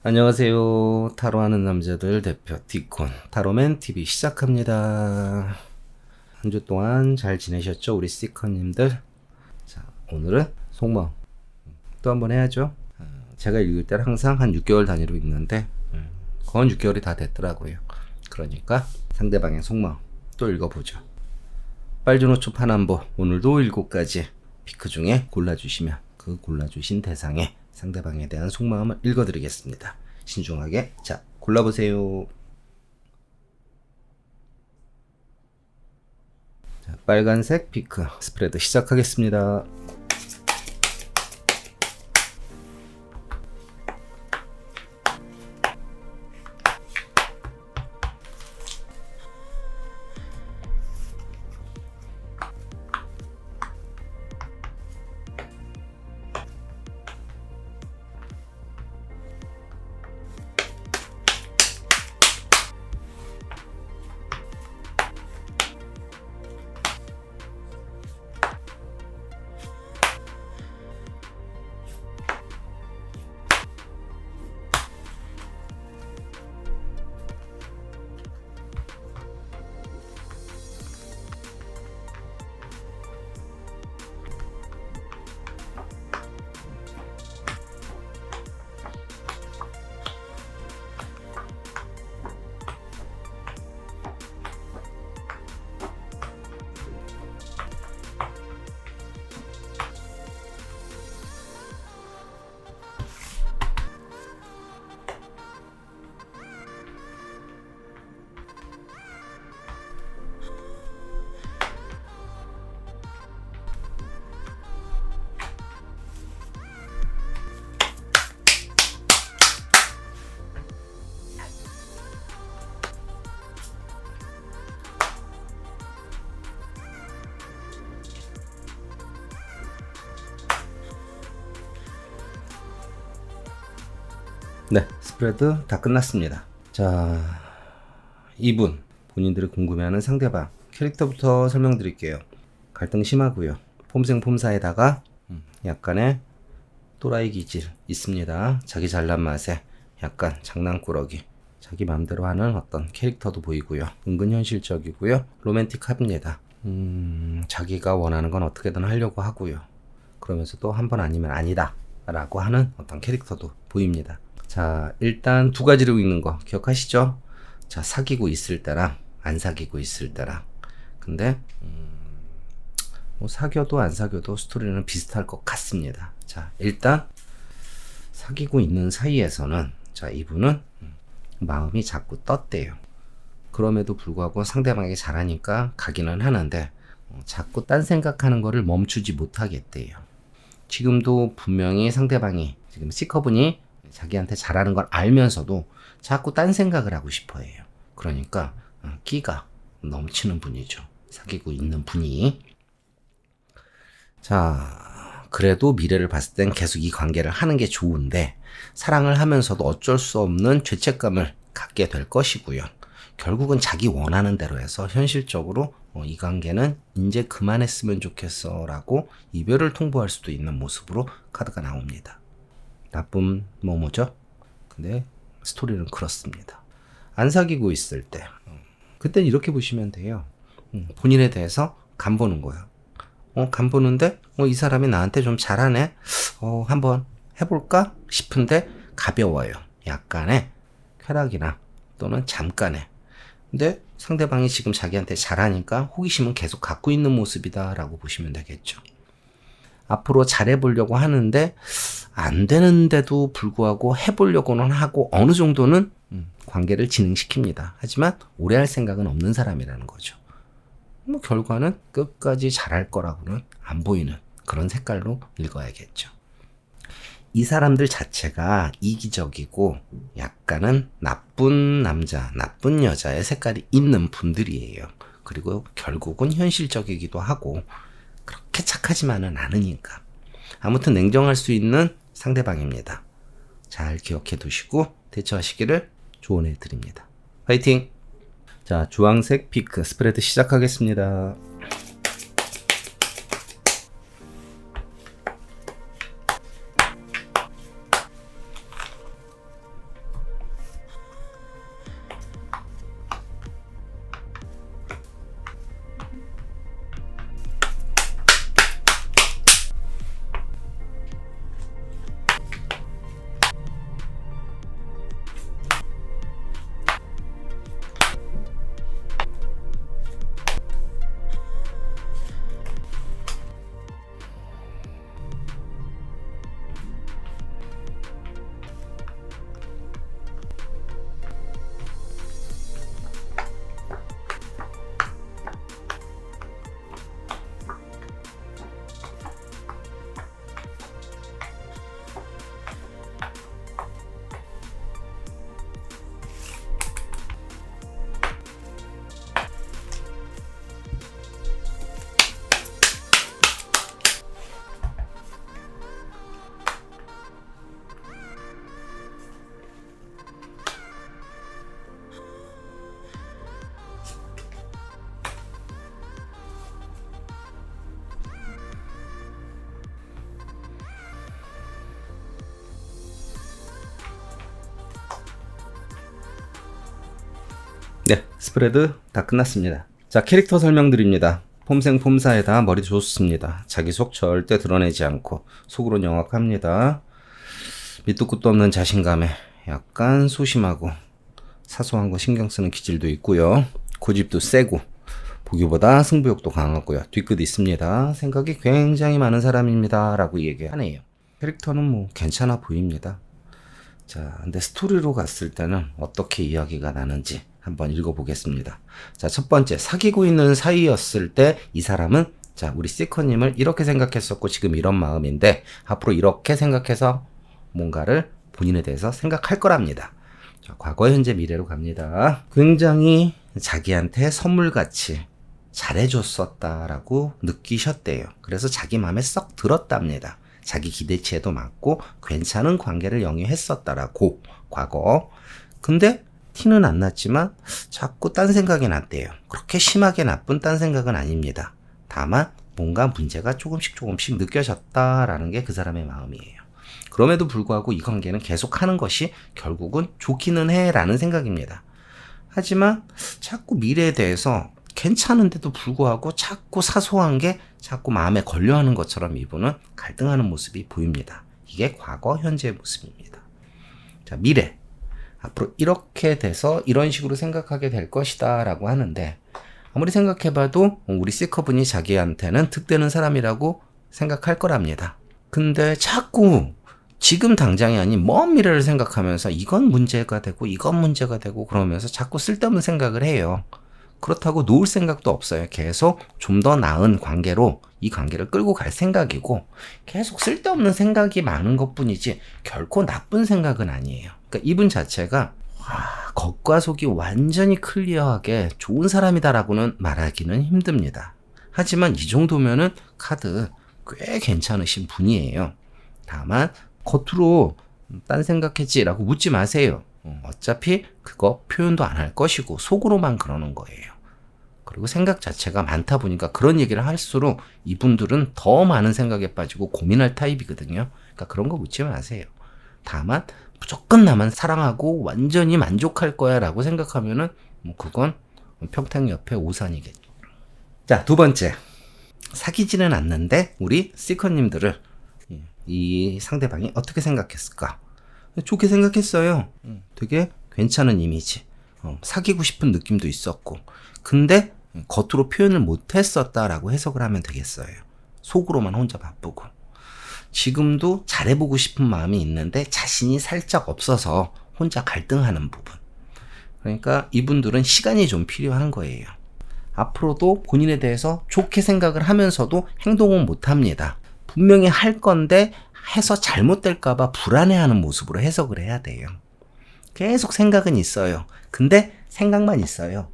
안녕하세요. 타로하는 남자들 대표 디콘 타로맨 TV 시작합니다. 한 주 동안 잘 지내셨죠? 우리 시커님들. 자, 오늘은 속마음 또 한번 해야죠. 제가 읽을 때는 항상 한 6개월 단위로 읽는데 거의 6개월이 다 됐더라고요. 그러니까 상대방의 속마음 또 읽어보죠. 빨주노초 파남보 오늘도 7가지 피크 중에 골라주시면 그 골라주신 대상의 상대방에 대한 속마음을 읽어드리겠습니다. 신중하게 자 골라보세요. 자, 빨간색 피크 스프레드 시작하겠습니다. 네, 스프레드 다 끝났습니다. 자, 이분 본인들이 궁금해하는 상대방 캐릭터부터 설명드릴게요. 갈등 심하고요. 폼생폼사에다가 약간의 또라이 기질 있습니다. 자기 잘난 맛에 약간 장난꾸러기, 자기 맘대로 하는 어떤 캐릭터도 보이고요. 은근 현실적이고요. 로맨틱합니다. 자기가 원하는 건 어떻게든 하려고 하고요. 그러면서 또 한 번 아니면 아니다 라고 하는 어떤 캐릭터도 보입니다. 자, 일단 두 가지로 읽는 거 기억하시죠? 자, 사귀고 있을 때랑 안 사귀고 있을 때랑. 근데 뭐 사귀어도 안 사귀어도 스토리는 비슷할 것 같습니다. 자, 일단 사귀고 있는 사이에서는 자, 이분은 마음이 자꾸 떴대요. 그럼에도 불구하고 상대방이 잘하니까 가기는 하는데 자꾸 딴 생각하는 거를 멈추지 못하겠대요. 지금도 분명히 상대방이 지금 C커분이 자기한테 잘하는 걸 알면서도 자꾸 딴 생각을 하고 싶어 해요. 그러니까 끼가 넘치는 분이죠. 사귀고 있는 분이. 자, 그래도 미래를 봤을 땐 계속 이 관계를 하는 게 좋은데 사랑을 하면서도 어쩔 수 없는 죄책감을 갖게 될 것이고요. 결국은 자기 원하는 대로 해서 현실적으로 이 관계는 이제 그만했으면 좋겠어 라고 이별을 통보할 수도 있는 모습으로 카드가 나옵니다. 나쁜 뭐뭐죠? 근데 스토리는 그렇습니다. 안 사귀고 있을 때 그땐 이렇게 보시면 돼요. 본인에 대해서 간 보는 거야. 간 보는데 이 사람이 나한테 좀 잘하네. 한번 해볼까 싶은데 가벼워요. 약간의 쾌락이나 또는 잠깐의. 근데 상대방이 지금 자기한테 잘하니까 호기심은 계속 갖고 있는 모습이다 라고 보시면 되겠죠. 앞으로 잘해보려고 하는데 안 되는데도 불구하고 해보려고는 하고 어느 정도는 관계를 진행시킵니다. 하지만 오래 할 생각은 없는 사람이라는 거죠. 뭐 결과는 끝까지 잘할 거라고는 안 보이는 그런 색깔로 읽어야겠죠. 이 사람들 자체가 이기적이고 약간은 나쁜 남자, 나쁜 여자의 색깔이 있는 분들이에요. 그리고 결국은 현실적이기도 하고 그렇게 착하지만은 않으니까. 아무튼 냉정할 수 있는 상대방입니다. 잘 기억해 두시고 대처하시기를 조언해 드립니다. 화이팅! 자, 주황색 피크 스프레드 시작하겠습니다. 네, 스프레드 다 끝났습니다. 자, 캐릭터 설명드립니다. 폼생 폼사에다 머리 좋습니다. 자기 속 절대 드러내지 않고 속으로 영악합니다. 밑도 끝도 없는 자신감에 약간 소심하고 사소한 거 신경 쓰는 기질도 있고요. 고집도 세고 보기보다 승부욕도 강하고요. 뒤끝 있습니다. 생각이 굉장히 많은 사람입니다. 라고 얘기하네요. 캐릭터는 뭐 괜찮아 보입니다. 자, 근데 스토리로 갔을 때는 어떻게 이야기가 나는지 한번 읽어보겠습니다. 자, 첫 번째, 사귀고 있는 사이였을 때 이 사람은 자, 우리 시커님을 이렇게 생각했었고 지금 이런 마음인데 앞으로 이렇게 생각해서 뭔가를 본인에 대해서 생각할 거랍니다. 자, 과거, 현재, 미래로 갑니다. 굉장히 자기한테 선물같이 잘해줬었다라고 느끼셨대요. 그래서 자기 마음에 썩 들었답니다. 자기 기대치에도 맞고 괜찮은 관계를 영위했었다라고 과거. 근데 티는 안 났지만 자꾸 딴 생각이 났대요. 그렇게 심하게 나쁜 딴 생각은 아닙니다. 다만 뭔가 문제가 조금씩 느껴졌다라는 게 그 사람의 마음이에요. 그럼에도 불구하고 이 관계는 계속하는 것이 결국은 좋기는 해라는 생각입니다. 하지만 자꾸 미래에 대해서 괜찮은데도 불구하고 자꾸 사소한 게 자꾸 마음에 걸려하는 것처럼 이분은 갈등하는 모습이 보입니다. 이게 과거, 현재의 모습입니다. 자, 미래. 앞으로 이렇게 돼서 이런 식으로 생각하게 될 것이다 라고 하는데 아무리 생각해봐도 우리 C컵분이 자기한테는 득되는 사람이라고 생각할 거랍니다. 근데 자꾸 지금 당장이 아닌 먼 미래를 생각하면서 이건 문제가 되고 이건 문제가 되고 그러면서 자꾸 쓸데없는 생각을 해요. 그렇다고 놓을 생각도 없어요. 계속 좀 더 나은 관계로 이 관계를 끌고 갈 생각이고 계속 쓸데없는 생각이 많은 것뿐이지 결코 나쁜 생각은 아니에요. 그러니까 이분 자체가 겉과 속이 완전히 클리어하게 좋은 사람이다라고는 말하기는 힘듭니다. 하지만 이 정도면은 카드 꽤 괜찮으신 분이에요. 다만 겉으로 딴 생각했지라고 묻지 마세요. 어차피 그거 표현도 안 할 것이고 속으로만 그러는 거예요. 그리고 생각 자체가 많다 보니까 그런 얘기를 할수록 이분들은 더 많은 생각에 빠지고 고민할 타입이거든요. 그러니까 그런 거 묻지 마세요. 다만 무조건 나만 사랑하고 완전히 만족할 거야 라고 생각하면은 뭐 그건 평택 옆에 오산이겠죠. 자, 두 번째. 사귀지는 않는데 우리 시커님들을 이 상대방이 어떻게 생각했을까? 좋게 생각했어요. 되게 괜찮은 이미지. 사귀고 싶은 느낌도 있었고. 근데 겉으로 표현을 못했었다라고 해석을 하면 되겠어요. 속으로만 혼자 바쁘고. 지금도 잘해보고 싶은 마음이 있는데 자신이 살짝 없어서 혼자 갈등하는 부분. 그러니까 이분들은 시간이 좀 필요한 거예요. 앞으로도 본인에 대해서 좋게 생각을 하면서도 행동은 못합니다. 분명히 할 건데 해서 잘못될까봐 불안해하는 모습으로 해석을 해야 돼요. 계속 생각은 있어요. 근데 생각만 있어요.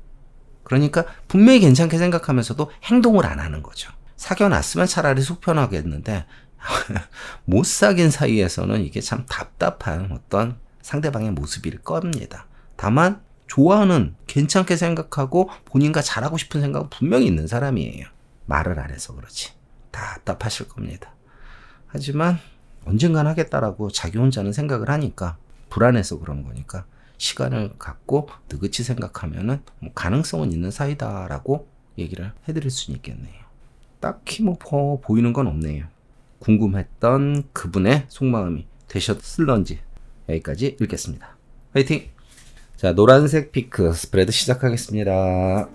그러니까 분명히 괜찮게 생각하면서도 행동을 안 하는 거죠. 사귀어놨으면 차라리 속 편하겠는데 못 사귄 사이에서는 이게 참 답답한 어떤 상대방의 모습일 겁니다. 다만 좋아하는 괜찮게 생각하고 본인과 잘하고 싶은 생각은 분명히 있는 사람이에요. 말을 안 해서 그렇지. 답답하실 겁니다. 하지만 언젠간 하겠다라고 자기 혼자는 생각을 하니까 불안해서 그런 거니까 시간을 갖고 느긋이 생각하면은 뭐 가능성은 있는 사이다라고 얘기를 해드릴 수는 있겠네요. 딱히 뭐 보이는 건 없네요. 궁금했던 그분의 속마음이 되셨을런지 여기까지 읽겠습니다. 화이팅! 자, 노란색 피크 스프레드 시작하겠습니다.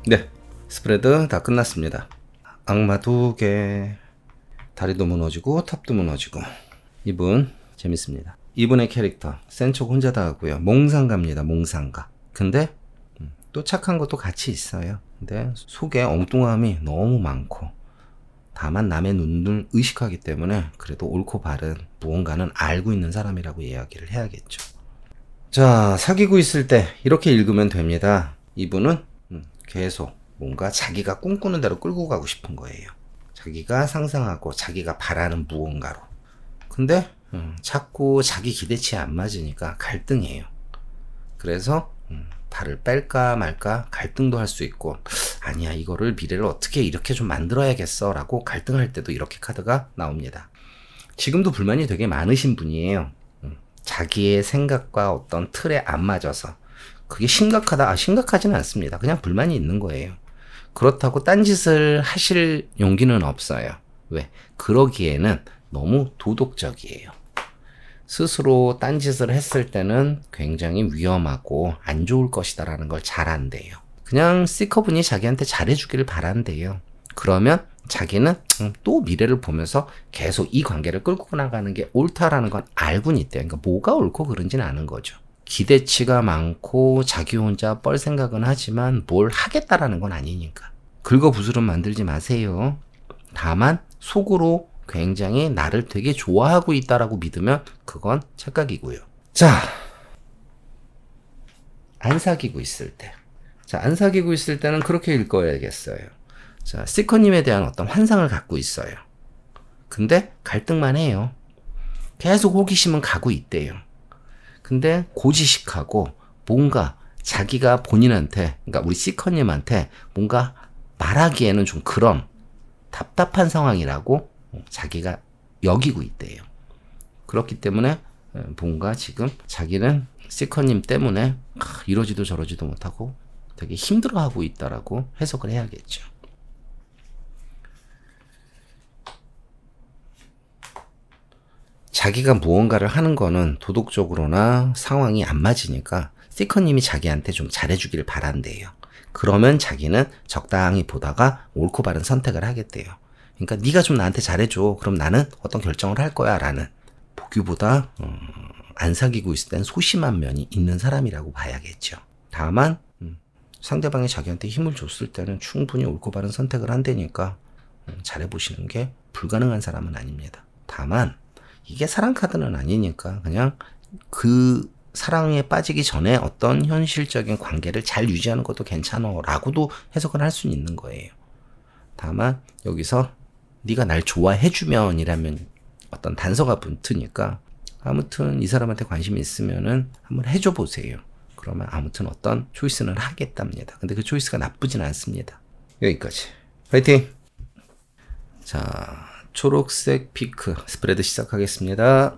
네, 스프레드 다 끝났습니다. 악마 2개, 다리도 무너지고 탑도 무너지고. 이분 재밌습니다. 이분의 캐릭터 센 척 혼자 다 하고요. 몽상가입니다. 몽상가. 근데 또 착한 것도 같이 있어요. 근데 속에 엉뚱함이 너무 많고, 다만 남의 눈을 의식하기 때문에 그래도 옳고 바른 무언가는 알고 있는 사람이라고 이야기를 해야겠죠. 자, 사귀고 있을 때 이렇게 읽으면 됩니다. 이분은 계속 뭔가 자기가 꿈꾸는 대로 끌고 가고 싶은 거예요. 자기가 상상하고 자기가 바라는 무언가로. 근데 자꾸 자기 기대치에 안 맞으니까 갈등이에요. 그래서 발을 뺄까 말까 갈등도 할 수 있고, 아니야 이거를 미래를 어떻게 이렇게 좀 만들어야겠어 라고 갈등할 때도 이렇게 카드가 나옵니다. 지금도 불만이 되게 많으신 분이에요. 자기의 생각과 어떤 틀에 안 맞아서. 그게 심각하다? 심각하지는 않습니다. 그냥 불만이 있는 거예요. 그렇다고 딴짓을 하실 용기는 없어요. 왜? 그러기에는 너무 도덕적이에요. 스스로 딴짓을 했을 때는 굉장히 위험하고 안 좋을 것이다라는 걸 잘 안대요. 그냥 C컵분이 자기한테 잘해주기를 바란대요. 그러면 자기는 또 미래를 보면서 계속 이 관계를 끌고 나가는 게 옳다라는 건 알고는 있대요. 그러니까 뭐가 옳고 그른지는 아는 거죠. 기대치가 많고 자기 혼자 뻘 생각은 하지만 뭘 하겠다라는 건 아니니까. 긁어부스럼 만들지 마세요. 다만 속으로 굉장히 나를 되게 좋아하고 있다라고 믿으면 그건 착각이고요. 자, 안 사귀고 있을 때. 자, 안 사귀고 있을 때는 그렇게 읽어야겠어요. 자, 시커님에 대한 어떤 환상을 갖고 있어요. 근데 갈등만 해요. 계속 호기심은 가고 있대요. 근데 고지식하고 뭔가 자기가 본인한테, 그러니까 우리 시커님한테 뭔가 말하기에는 좀 그런 답답한 상황이라고 자기가 여기고 있대요. 그렇기 때문에 뭔가 지금 자기는 시커님 때문에 이러지도 저러지도 못하고 되게 힘들어하고 있다라고 해석을 해야겠죠. 자기가 무언가를 하는 거는 도덕적으로나 상황이 안 맞으니까 시커님이 자기한테 좀 잘해주기를 바란대요. 그러면 자기는 적당히 보다가 옳고 바른 선택을 하겠대요. 그러니까 네가 좀 나한테 잘해줘. 그럼 나는 어떤 결정을 할 거야 라는, 보기보다 안 사귀고 있을 땐 소심한 면이 있는 사람이라고 봐야겠죠. 다만 상대방이 자기한테 힘을 줬을 때는 충분히 옳고 바른 선택을 한다니까 잘해보시는 게 불가능한 사람은 아닙니다. 다만 이게 사랑 카드는 아니니까 그냥 그 사랑에 빠지기 전에 어떤 현실적인 관계를 잘 유지하는 것도 괜찮아 라고도 해석을 할 수는 있는 거예요. 다만 여기서 네가 날 좋아해주면 이라면 어떤 단서가 붙으니까 아무튼 이 사람한테 관심이 있으면은 한번 해줘 보세요. 그러면 아무튼 어떤 초이스는 하겠답니다. 근데 그 초이스가 나쁘진 않습니다. 여기까지. 파이팅! 자, 초록색 피크 스프레드 시작하겠습니다.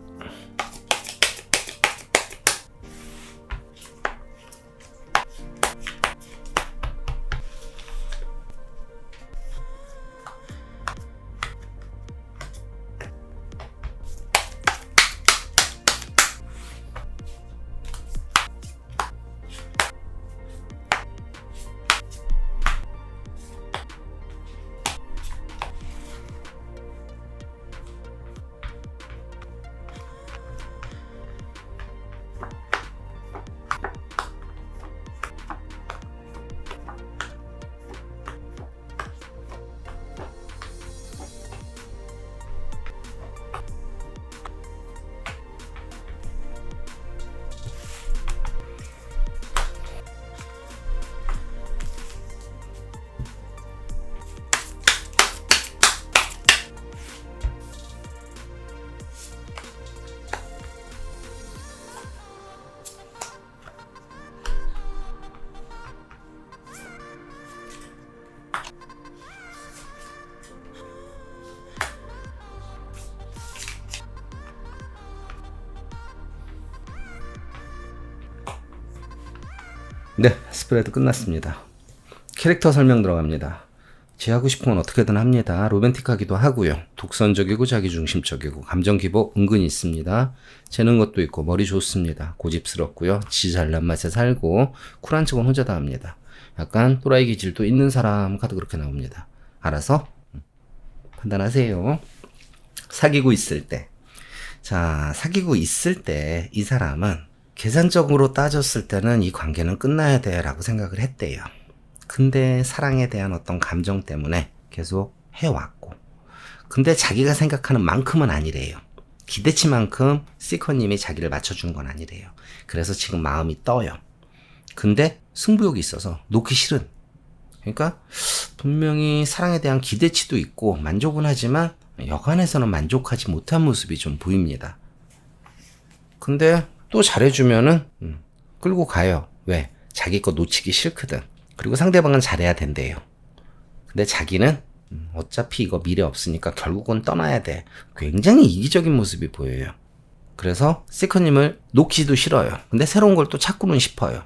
네, 스프레드 끝났습니다. 캐릭터 설명 들어갑니다. 제 하고 싶은 건 어떻게든 합니다. 로맨틱하기도 하고요. 독선적이고 자기중심적이고 감정 기복 은근히 있습니다. 재는 것도 있고 머리 좋습니다. 고집스럽고요. 지 잘난 맛에 살고 쿨한 척은 혼자 다 합니다. 약간 또라이 기질도 있는 사람 카드 그렇게 나옵니다. 알아서 판단하세요. 사귀고 있을 때. 자, 사귀고 있을 때 이 사람은 계산적으로 따졌을 때는 이 관계는 끝나야 돼 라고 생각을 했대요. 근데 사랑에 대한 어떤 감정 때문에 계속 해왔고, 근데 자기가 생각하는 만큼은 아니래요. 기대치만큼 시커님이 자기를 맞춰준 건 아니래요. 그래서 지금 마음이 떠요. 근데 승부욕이 있어서 놓기 싫은. 그러니까 분명히 사랑에 대한 기대치도 있고 만족은 하지만 여간에서는 만족하지 못한 모습이 좀 보입니다. 근데 또 잘해주면은 끌고 가요. 왜? 자기 거 놓치기 싫거든. 그리고 상대방은 잘해야 된대요. 근데 자기는 어차피 이거 미래 없으니까 결국은 떠나야 돼. 굉장히 이기적인 모습이 보여요. 그래서 시커님을 놓기도 싫어요. 근데 새로운 걸 또 찾고는 싶어요.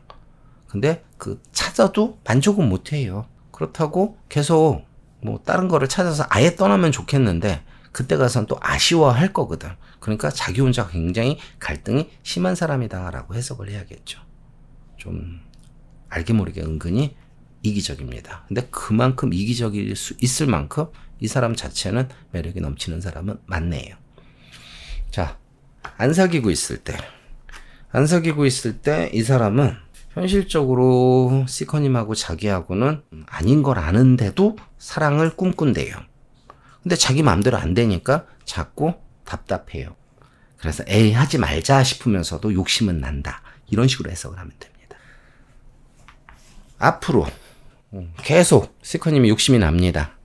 근데 그 찾아도 만족은 못해요. 그렇다고 계속 뭐 다른 거를 찾아서 아예 떠나면 좋겠는데 그때 가서는 또 아쉬워할 거거든. 그러니까 자기 혼자 굉장히 갈등이 심한 사람이다라고 해석을 해야겠죠. 좀 알게 모르게 은근히 이기적입니다. 근데 그만큼 이기적일 수 있을 만큼 이 사람 자체는 매력이 넘치는 사람은 맞네요. 자, 안 사귀고 있을 때 이 사람은 현실적으로 시커님하고 자기하고는 아닌 걸 아는데도 사랑을 꿈꾼대요. 근데 자기 마음대로 안 되니까 자꾸 답답해요. 그래서 에이 하지 말자 싶으면서도 욕심은 난다. 이런 식으로 해석을 하면 됩니다. 앞으로 계속 시커님이 욕심이 납니다.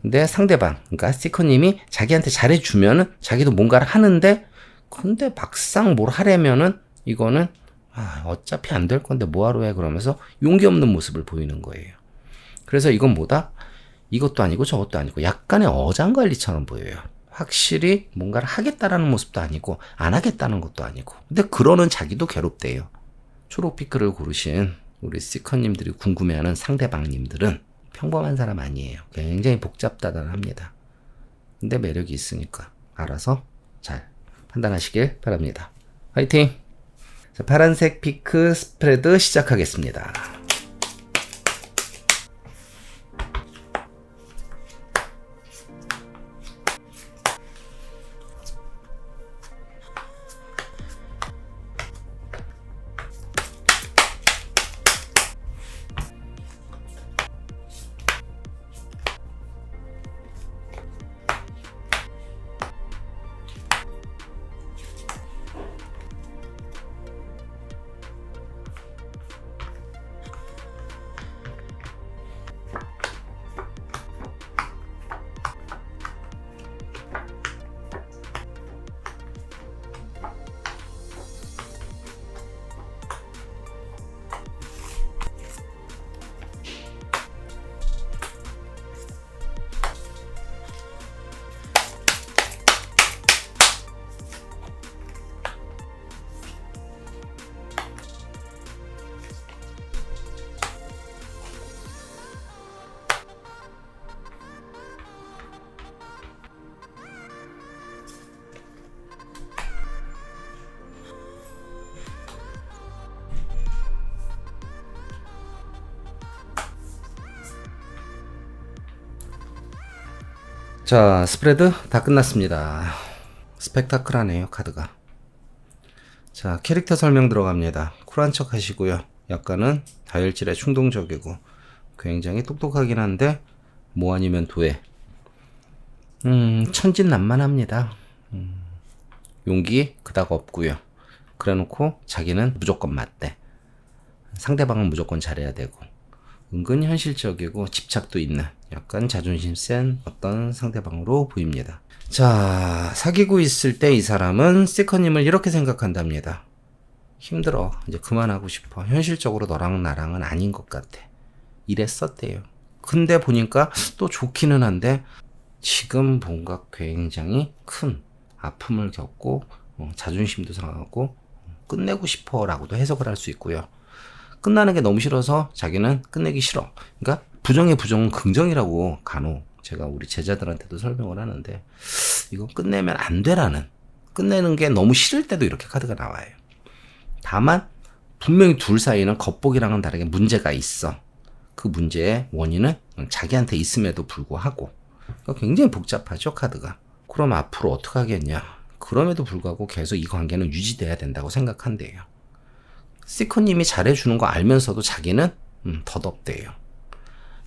근데 상대방, 그러니까 시커님이 자기한테 잘해주면은 자기도 뭔가를 하는데, 근데 막상 뭘 하려면은 이거는 어차피 안 될 건데 뭐하러 해 그러면서 용기 없는 모습을 보이는 거예요. 그래서 이건 뭐다? 이것도 아니고 저것도 아니고 약간의 어장관리처럼 보여요. 확실히 뭔가를 하겠다라는 모습도 아니고 안 하겠다는 것도 아니고. 근데 그러는 자기도 괴롭대요. 초록피크를 고르신 우리 시커님들이 궁금해하는 상대방님들은 평범한 사람 아니에요. 굉장히 복잡다단합니다. 근데 매력이 있으니까 알아서 잘 판단하시길 바랍니다. 화이팅! 자, 파란색 피크 스프레드 시작하겠습니다. 자, 스프레드 다 끝났습니다. 스펙타클하네요, 카드가. 자, 캐릭터 설명 들어갑니다. 쿨한 척 하시고요. 약간은 다혈질에 충동적이고 굉장히 똑똑하긴 한데 뭐 아니면 도에 천진난만합니다. 용기 그닥 없고요. 그래놓고 자기는 무조건 맞대. 상대방은 무조건 잘해야 되고 은근 현실적이고 집착도 있는 약간 자존심 센 어떤 상대방으로 보입니다. 자, 사귀고 있을 때 이 사람은 시커님을 이렇게 생각한답니다. 힘들어. 이제 그만하고 싶어. 현실적으로 너랑 나랑은 아닌 것 같아. 이랬었대요. 근데 보니까 또 좋기는 한데 지금 뭔가 굉장히 큰 아픔을 겪고 자존심도 상하고 끝내고 싶어 라고도 해석을 할 수 있고요. 끝나는 게 너무 싫어서 자기는 끝내기 싫어. 그러니까 부정의 부정은 긍정이라고 간혹 제가 우리 제자들한테도 설명을 하는데 이건 끝내면 안 되라는, 끝내는 게 너무 싫을 때도 이렇게 카드가 나와요. 다만 분명히 둘 사이는 겉보기랑은 다르게 문제가 있어. 그 문제의 원인은 자기한테 있음에도 불구하고 그러니까 굉장히 복잡하죠, 카드가. 그럼 앞으로 어떻게 하겠냐. 그럼에도 불구하고 계속 이 관계는 유지돼야 된다고 생각한대요. 시커님이 잘해주는 거 알면서도 자기는 덧없대요.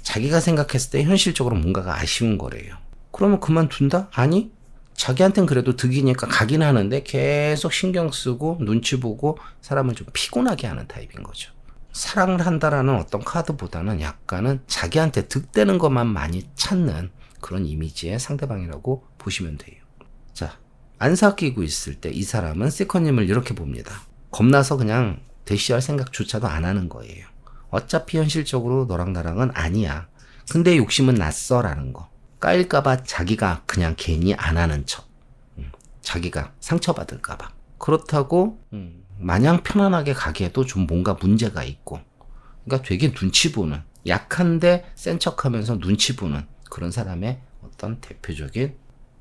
자기가 생각했을 때 현실적으로 뭔가가 아쉬운 거래요. 그러면 그만둔다? 아니, 자기한텐 그래도 득이니까 가긴 하는데 계속 신경 쓰고 눈치 보고 사람을 좀 피곤하게 하는 타입인 거죠. 사랑을 한다라는 어떤 카드보다는 약간은 자기한테 득되는 것만 많이 찾는 그런 이미지의 상대방이라고 보시면 돼요. 자, 안 사귀고 있을 때 이 사람은 세컨님을 이렇게 봅니다. 겁나서 그냥 대시할 생각조차도 안 하는 거예요. 어차피 현실적으로 너랑 나랑은 아니야. 근데 욕심은 났어 라는 거. 까일까봐 자기가 그냥 괜히 안 하는 척. 자기가 상처받을까봐. 그렇다고 마냥 편안하게 가기에도 좀 뭔가 문제가 있고. 그러니까 되게 눈치 보는, 약한데 센 척하면서 눈치 보는 그런 사람의 어떤 대표적인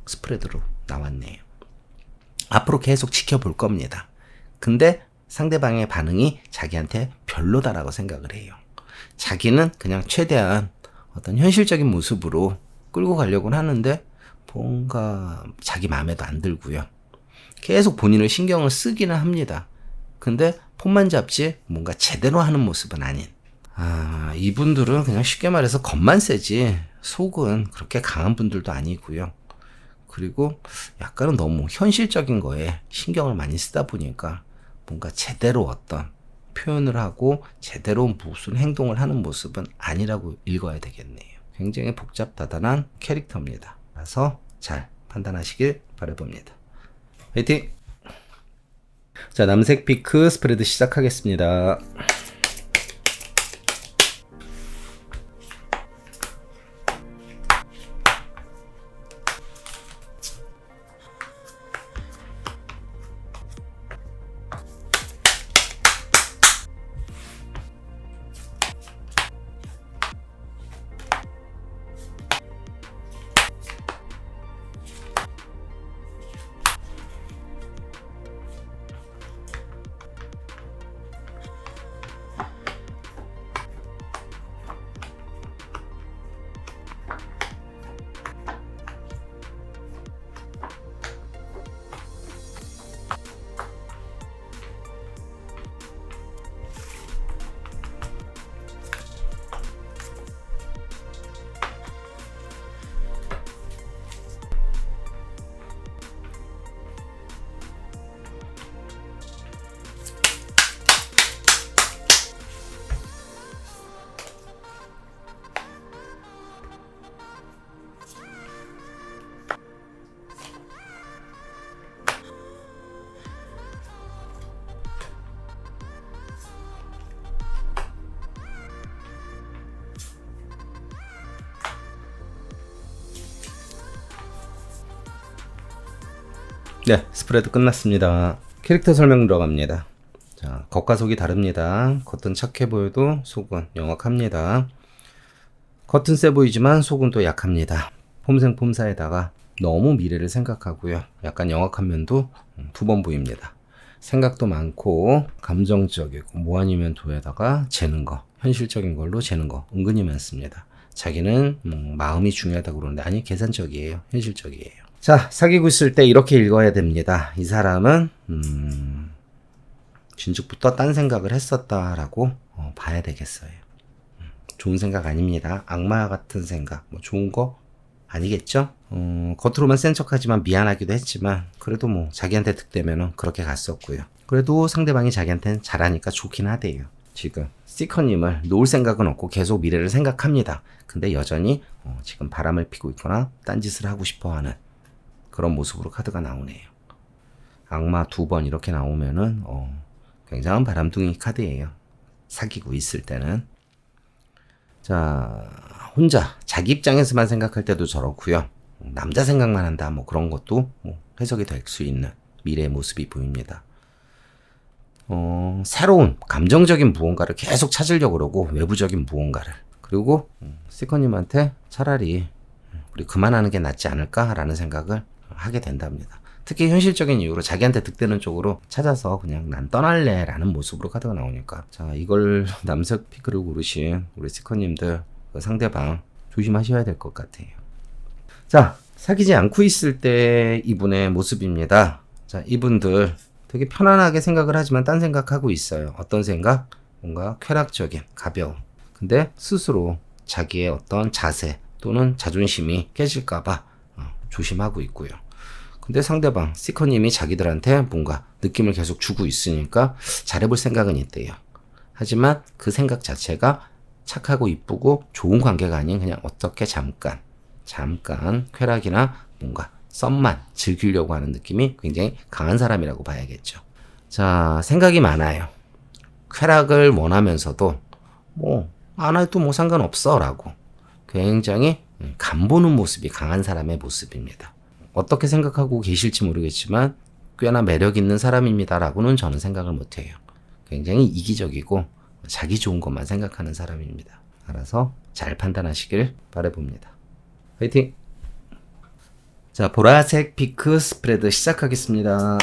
스프레드로 나왔네요. 앞으로 계속 지켜볼 겁니다. 근데 상대방의 반응이 자기한테 별로다라고 생각을 해요. 자기는 그냥 최대한 어떤 현실적인 모습으로 끌고 가려고는 하는데 뭔가 자기 마음에도 안 들고요. 계속 본인을 신경을 쓰기는 합니다. 근데 폰만 잡지 뭔가 제대로 하는 모습은 아닌. 이분들은 그냥 쉽게 말해서 겁만 세지 속은 그렇게 강한 분들도 아니고요. 그리고 약간은 너무 현실적인 거에 신경을 많이 쓰다 보니까 뭔가 제대로 어떤 표현을 하고 제대로 무슨 행동을 하는 모습은 아니라고 읽어야 되겠네요. 굉장히 복잡다단한 캐릭터입니다. 그래서 잘 판단하시길 바라봅니다. 화이팅! 자, 남색 피크 스프레드 시작하겠습니다. 네, 스프레드 끝났습니다. 캐릭터 설명 들어갑니다. 자, 겉과 속이 다릅니다. 겉은 착해 보여도 속은 영악합니다. 겉은 세 보이지만 속은 또 약합니다. 폼생폼사에다가 너무 미래를 생각하고요. 약간 영악한 면도 두 번 보입니다. 생각도 많고 감정적이고 뭐 아니면 도에다가 재는 거, 현실적인 걸로 재는 거 은근히 많습니다. 자기는 마음이 중요하다고 그러는데 아니 계산적이에요. 현실적이에요. 자, 사귀고 있을 때 이렇게 읽어야 됩니다. 이 사람은 진즉부터 딴 생각을 했었다라고 봐야 되겠어요. 좋은 생각 아닙니다. 악마 같은 생각, 뭐 좋은 거 아니겠죠? 겉으로만 센 척하지만 미안하기도 했지만 그래도 뭐 자기한테 득되면은 그렇게 갔었고요. 그래도 상대방이 자기한테는 잘하니까 좋긴 하대요. 지금 시커님을 놓을 생각은 없고 계속 미래를 생각합니다. 근데 여전히 지금 바람을 피고 있거나 딴짓을 하고 싶어하는 그런 모습으로 카드가 나오네요. 악마 2번 이렇게 나오면은 굉장한 바람둥이 카드예요. 사귀고 있을 때는. 자, 혼자 자기 입장에서만 생각할 때도 저렇고요. 남자 생각만 한다 뭐 그런 것도 뭐 해석이 될 수 있는 미래의 모습이 보입니다. 새로운 감정적인 무언가를 계속 찾으려고 그러고 외부적인 무언가를. 그리고 시커님한테 차라리 우리 그만하는 게 낫지 않을까라는 생각을 하게 된답니다. 특히 현실적인 이유로 자기한테 득되는 쪽으로 찾아서 그냥 난 떠날래 라는 모습으로 카드가 나오니까, 자, 이걸 남색 피크를 고르신 우리 스티커님들, 상대방 조심하셔야 될 것 같아요. 자, 사귀지 않고 있을 때 이분의 모습입니다. 자, 이분들 되게 편안하게 생각을 하지만 딴 생각하고 있어요. 어떤 생각? 뭔가 쾌락적인, 가벼움. 근데 스스로 자기의 어떤 자세 또는 자존심이 깨질까봐 조심하고 있고요. 근데 상대방, 스티커님이 자기들한테 뭔가 느낌을 계속 주고 있으니까 잘해볼 생각은 있대요. 하지만 그 생각 자체가 착하고 이쁘고 좋은 관계가 아닌 그냥 어떻게 잠깐 쾌락이나 뭔가 썸만 즐기려고 하는 느낌이 굉장히 강한 사람이라고 봐야겠죠. 자, 생각이 많아요. 쾌락을 원하면서도 안 해도 상관없어 라고 굉장히 간보는 모습이 강한 사람의 모습입니다. 어떻게 생각하고 계실지 모르겠지만 꽤나 매력 있는 사람입니다 라고는 저는 생각을 못해요. 굉장히 이기적이고 자기 좋은 것만 생각하는 사람입니다. 알아서 잘 판단하시길 바라봅니다. 화이팅! 자, 보라색 피크 스프레드 시작하겠습니다.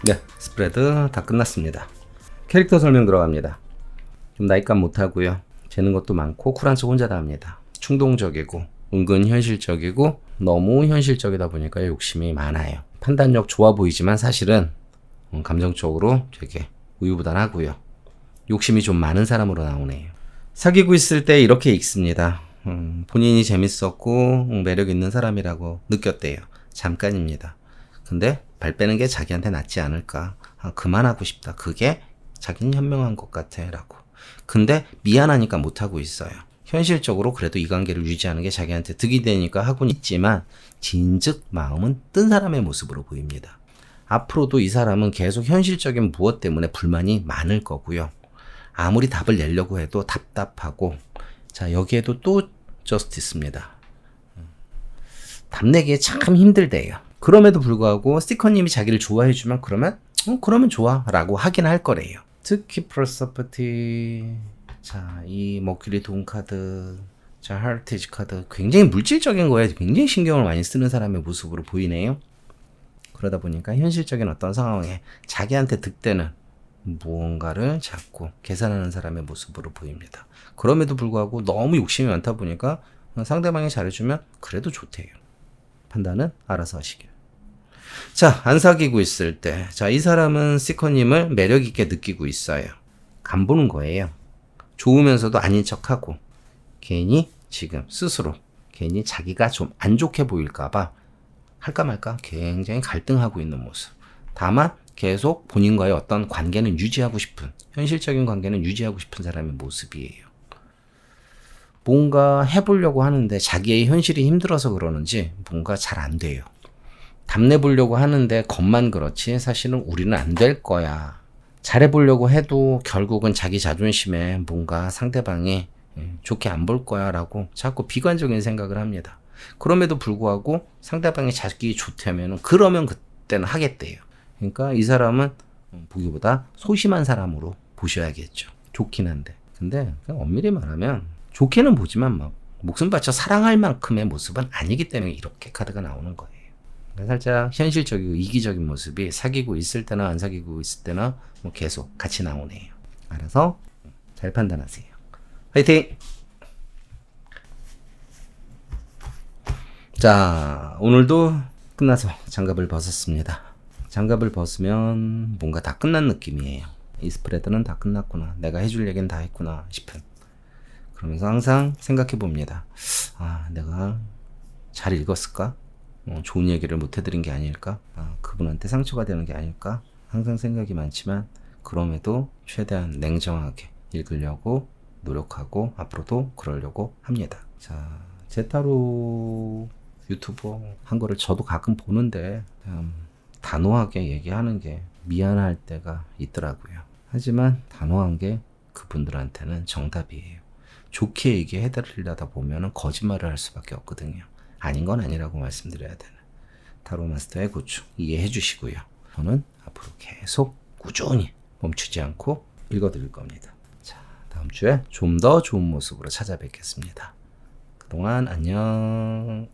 네, 스프레드 다 끝났습니다. 캐릭터 설명 들어갑니다. 좀 나이값 못하고요. 재는 것도 많고 쿨한 척 혼자 다 합니다. 충동적이고 은근 현실적이고 너무 현실적이다 보니까 욕심이 많아요. 판단력 좋아 보이지만 사실은 감정적으로 되게 우유부단하고요. 욕심이 좀 많은 사람으로 나오네요. 사귀고 있을 때 이렇게 읽습니다. 본인이 재밌었고 매력 있는 사람이라고 느꼈대요. 잠깐입니다. 근데 발 빼는 게 자기한테 낫지 않을까. 그만하고 싶다. 그게 자기는 현명한 것 같아 라고. 근데 미안하니까 못하고 있어요. 현실적으로 그래도 이 관계를 유지하는 게 자기한테 득이 되니까 하고는 있지만 진즉 마음은 뜬 사람의 모습으로 보입니다. 앞으로도 이 사람은 계속 현실적인 무엇 때문에 불만이 많을 거고요. 아무리 답을 내려고 해도 답답하고, 자, 여기에도 또 저스티스입니다. 답내기에 참 힘들대요. 그럼에도 불구하고 스티커님이 자기를 좋아해주면 그러면 좋아 라고 하긴 할 거래요. 특히 프로서퍼티, 자, 이 머큐리 돈 카드, 자, 하르티지 카드, 굉장히 물질적인 거에 굉장히 신경을 많이 쓰는 사람의 모습으로 보이네요. 그러다 보니까 현실적인 어떤 상황에 자기한테 득되는 무언가를 자꾸 계산하는 사람의 모습으로 보입니다. 그럼에도 불구하고 너무 욕심이 많다 보니까 상대방이 잘해주면 그래도 좋대요. 판단은 알아서 하시길. 자, 안 사귀고 있을 때, 자, 이 사람은 스티커님을 매력있게 느끼고 있어요. 간보는 거예요. 좋으면서도 아닌 척하고 괜히 지금 스스로 괜히 자기가 좀 안 좋게 보일까봐 할까 말까 굉장히 갈등하고 있는 모습. 다만 계속 본인과의 어떤 관계는 유지하고 싶은, 현실적인 관계는 유지하고 싶은 사람의 모습이에요. 뭔가 해보려고 하는데 자기의 현실이 힘들어서 그러는지 뭔가 잘 안 돼요. 답내보려고 하는데 겉만 그렇지 사실은 우리는 안 될 거야. 잘해보려고 해도 결국은 자기 자존심에 뭔가 상대방이 좋게 안 볼 거야 라고 자꾸 비관적인 생각을 합니다. 그럼에도 불구하고 상대방이 자기 좋다면 그러면 그때는 하겠대요. 그러니까 이 사람은 보기보다 소심한 사람으로 보셔야겠죠. 좋긴 한데. 근데 그냥 엄밀히 말하면 좋게는 보지만 막 목숨 바쳐 사랑할 만큼의 모습은 아니기 때문에 이렇게 카드가 나오는 거예요. 그러니까 살짝 현실적이고 이기적인 모습이 사귀고 있을 때나 안 사귀고 있을 때나 뭐 계속 같이 나오네요. 알아서 잘 판단하세요. 화이팅! 자, 오늘도 끝나서 장갑을 벗었습니다. 장갑을 벗으면 뭔가 다 끝난 느낌이에요. 이 스프레드는 다 끝났구나. 내가 해줄 얘기는 다 했구나 싶은. 그러면서 항상 생각해 봅니다. 아, 내가 잘 읽었을까? 좋은 얘기를 못 해드린 게 아닐까? 그분한테 상처가 되는 게 아닐까? 항상 생각이 많지만 그럼에도 최대한 냉정하게 읽으려고 노력하고 앞으로도 그러려고 합니다. 자, 제타로 유튜버 한 거를 저도 가끔 보는데 단호하게 얘기하는 게 미안할 때가 있더라고요. 하지만 단호한 게 그분들한테는 정답이에요. 좋게 얘기해드리려다 보면 거짓말을 할 수밖에 없거든요. 아닌 건 아니라고 말씀드려야 되는 타로 마스터의 고충 이해해 주시고요. 저는 앞으로 계속 꾸준히 멈추지 않고 읽어드릴 겁니다. 자, 다음 주에 좀 더 좋은 모습으로 찾아뵙겠습니다. 그동안 안녕.